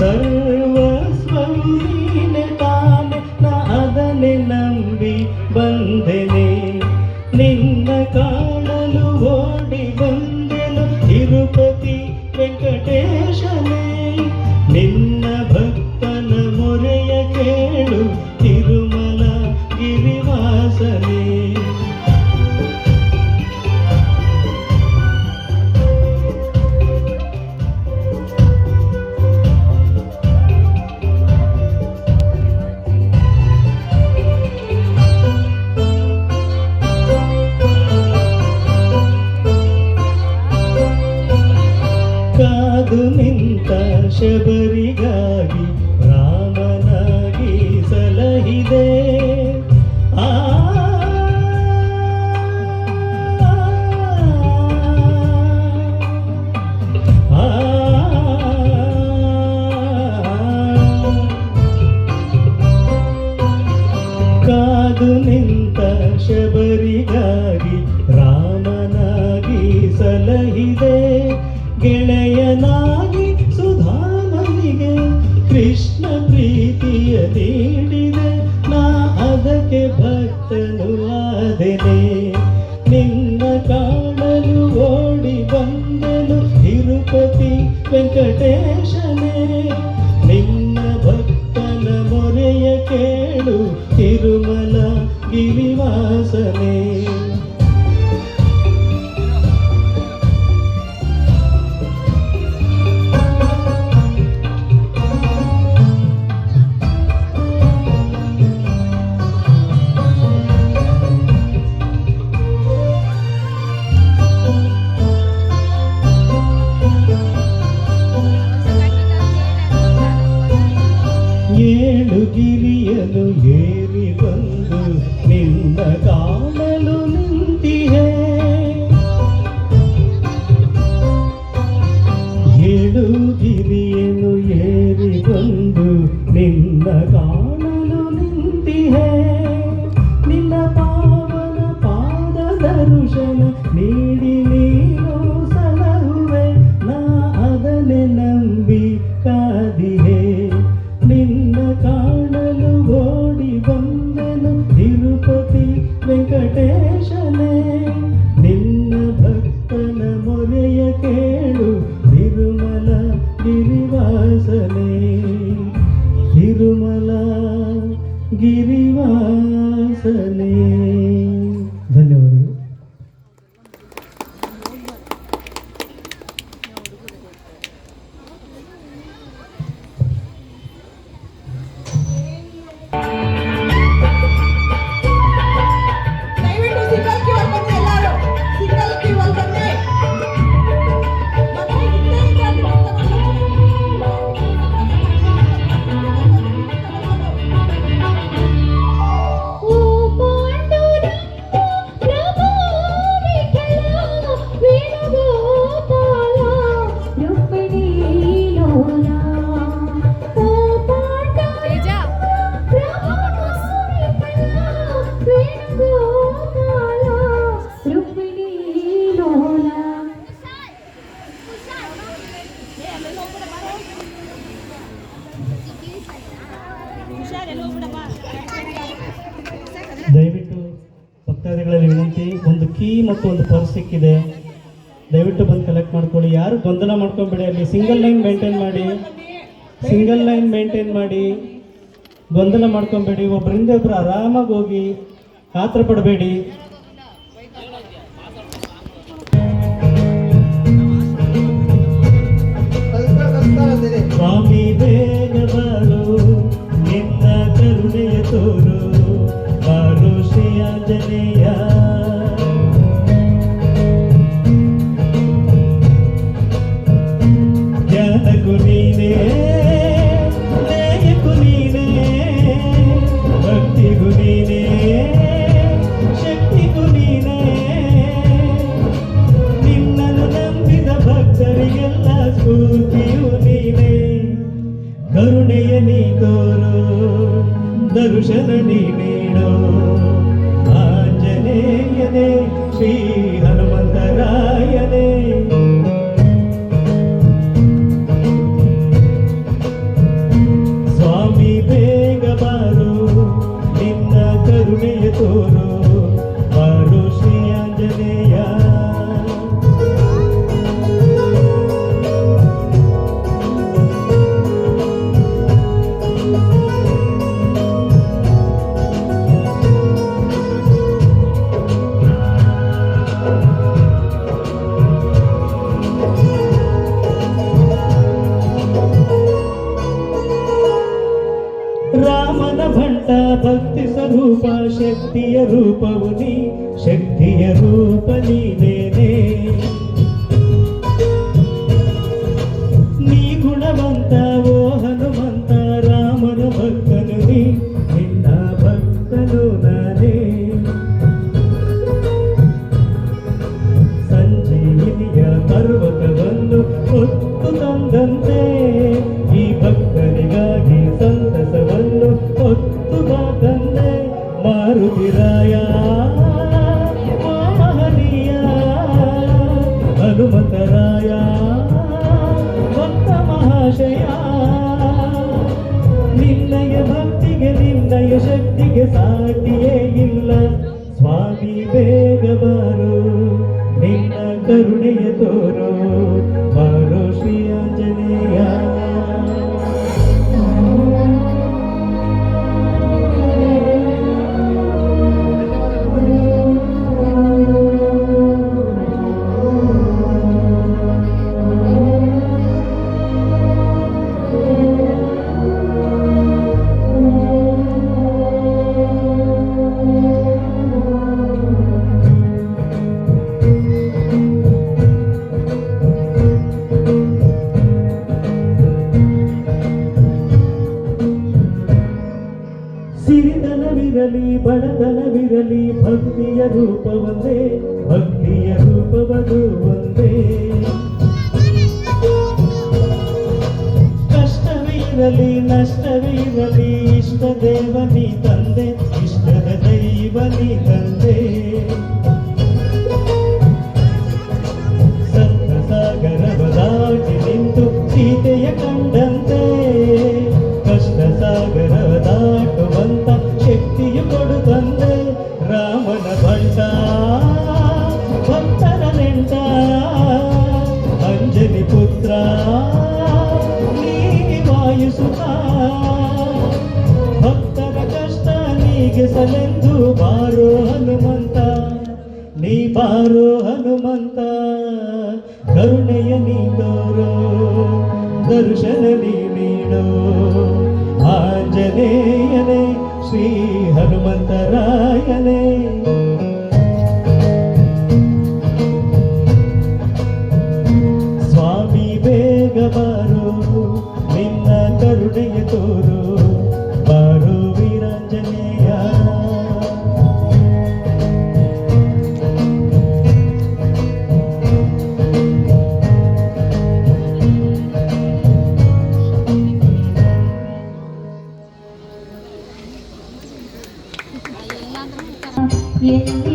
ಸರ್ವಸ್ವವು ನೀನೆ ತಾನೆ, ನಾ ಅದನ್ನೇ ನಂಬಿ ಬಂದೆನೆ. ನಿನ್ನ ಕಾಣಲು ಓಡಿ ಬಂದೆನು ತಿರುಪತಿ ವೆಂಕಟೇಶನೇ. ನಿನ್ನ ಭಕ್ತನ ಮೊರೆಯ ಕೇಳು ತಿರುಮಲ ಗಿರಿವಾಸನೇ. ಕಾದು ನಿಂತ ಶಬರಿಗಾಗಿ ರಾಮನಾಗಿ ಸಲಹಿದೆ. ಆ ಕಾದು ನಿಂತ ಶಬರಿಗಾಗಿ ರಾಮನಾಗಿ ಸಲಹಿದೆ. ಗೆಳೆಯನಾಗಿ ಸುಧಾಮನಿಗೆ ಕೃಷ್ಣ ಪ್ರೀತಿಯ ನೀಡಿದೆ. ನಾ ಅದಕ್ಕೆ ಭಕ್ತನು ಆದೆನೆ. ನಿನ್ನ ಕಾಣಲು ಓಡಿ ಬಂದೆನು ತಿರುಪತಿ ವೆಂಕಟೇಶನೇ. ನಿನ್ನ ಭಕ್ತನ ಮೊರೆಯ ಕೇಳು ತಿರುಮಲ ಗಿರಿವಾಸನೇ. ಏಳು ಗಿರಿಯನು ಏರಿ ಬಂದು ನಿನ್ನ ಕಾಣಲು ನಿಂತಿಹೆ. ಏಳು ಗಿರಿಯನು ಏರಿ ಬಂದು ನಿನ್ನ ಕಾಣಲು ನಿಂತಿಹೆ. ನಿನ್ನ ಪಾವನ ಪಾದ ದರ್ಶನ ನೀಡಿ ನೀನು ಸಲಹುವೆ. ನಾ ಅದನ್ನೇ ನಂಬಿ ಕಾದಿಹೆ. ನಿನ್ನ ಕಾಣಲು ಓಡಿ ಬಂದೆನು ತಿರುಪತಿ ವೆಂಕಟೇಶನೇ. ನಿನ್ನ ಭಕ್ತನ ಮೊರೆಯ ಕೇಳು ತಿರುಮಲ ಗಿರಿವಾಸನೇ. ತಿರುಮಲ ಗಿರಿವಾಸನೇ. ಧನ್ಯವಾದಗಳು. ದಯವಿಟ್ಟು ಭಕ್ತಾದಿಗಳಲ್ಲಿ ವಿನಂತಿ, ಒಂದು ಕೀ ಮತ್ತು ಒಂದು ಪರ್ಸ್ ಸಿಕ್ಕಿದೆ, ದಯವಿಟ್ಟು ಬಂದು ಕಲೆಕ್ಟ್ ಮಾಡ್ಕೊಳ್ಳಿ. ಯಾರು ಗೊಂದಲ ಮಾಡ್ಕೊಂಬೇಡಿ. ಅಲ್ಲಿ ಸಿಂಗಲ್ ಲೈನ್ ಮೇಂಟೈನ್ ಮಾಡಿ, ಗೊಂದಲ ಮಾಡ್ಕೊಂಬೇಡಿ. ಒಬ್ಬರಿಂದ ಒಬ್ರು ಆರಾಮಾಗಿ ಹೋಗಿ, ಆತರ ಪಡಬೇಡಿ. ಸ್ವಾಮಿ ಬೇಗ ಬಾಳು, ನಿನ್ನ ಕರುಣೆಯ ತೋರು, ಬಾಳು ಶ್ರೀ ಆಂಜನೇಯ. ಜ್ಞಾನಕ್ಕೂ ನೀನೇ, ನ್ಯಾಯಕ್ಕೂ ನೀನೇ, ಭಕ್ತಿಗೂ ನೀನೇ, ಶಕ್ತಿಗೂ ನೀನೇ. ನಿನ್ನನ್ನು ನಂಬಿದ ಭಕ್ತರಿಗೆಲ್ಲ ಸ್ಫೂರ್ತಿಯು ನೀನೇ. ಕರುಣೆಯ ನೀ ತೋರು, ದರ್ಶನ ನೀ ನೀಡೋ, ಆಂಜನೇಯನೇ, ಶ್ರೀ ಹನುಮಂತರಾಯನೇ. ರಾಮನ ಭಂಟ ಭಕ್ತಿ ಸ್ವರೂಪ ಶಕ್ತಿಯ ರೂಪವು ನೀ ಶಕ್ತಿಯ ರೂಪ ನೀನೇನೆ ನೀ ಗುಣವಂತ ಓ ಹನುಮಂತ ರಾಮನ ಭಕ್ತನು ನೀ ನಿನ್ನ ಭಕ್ತನು ನಾನೇ ಸಂಜೀವಿನಿಯ ಪರ್ವತವನ್ನು ಹೊತ್ತು ತಂದಂತೆ ಈ ಭಕ್ತನಿಗಾಗಿ ಸಂತಸವನ್ನು ಹೊತ್ತು ಬಂದೆ ಮಾರುತಿರಾಯ ಮಹನೀಯ ಹನುಮಂತರಾಯ ಭಕ್ತ ಮಹಾಶಯ ನಿನ್ನಯ ಭಕ್ತಿಗೆ ನಿನ್ನಯ ಶಕ್ತಿಗೆ ಸಾಟಿಯೇ ಇಲ್ಲ ಸ್ವಾಮಿ ಬೇಗ ಬಾರು ನಿನ್ನ ಕರುಣೆಯ ತೋರು ಬಾರೋ ಶ್ರೀ ಆಂಜನೇಯ ಸಿರಿತನವಿರಲಿ ಬಡತನವಿರಲಿ ಭಕ್ತಿಯ ರೂಪವೊಂದೇ ಭಕ್ತಿಯ ರೂಪವದು ಒಂದೇ ಕಷ್ಟವಿರಲಿ ನಷ್ಟವಿರಲಿ ಇಷ್ಟ ದೇವನಿ ತಂದೆ ಇಷ್ಟದ ದೈವನಿ ತಂದೆ ಸಪ್ತ ಸಾಗರವ ದಾಟಿ ನಿಂತು ಸೀತೆಯ ಕಂಡಂತೆ ಕಷ್ಟ ಸಾಗರ ದಾಟುವಂತ ಶಕ್ತಿಯು ಕೊಡುತ್ತಂದೆ ರಾಮನ ಭಂಟ ಭಕ್ತರ ನೆಂಟ ಅಂಜನಿ ಪುತ್ರ ನೀ ವಾಯುಸುತ ಭಕ್ತರ ಕಷ್ಟ ನೀಗಿಸಲೆಂದು ಬಾರೋ ಹನುಮಂತ ನೀ ಬಾರೋ ಹನುಮಂತ ಕರುಣೆಯ ನೀ ತೋರೋ ದರ್ಶನ ನೀ ನೀಡೋ ಆಂಜನೇಯನೇ ಶ್ರೀ ಹನುಮಂತರಾಯನೇ ಸ್ವಾಮಿ ಬೇಗ ಬಾರೋ ನಿನ್ನ ಕರುಣೆಯ ತೋರು ಬಾರೋ ವೀರಾಂಜನೇಯ ಎಲ್ಲಿ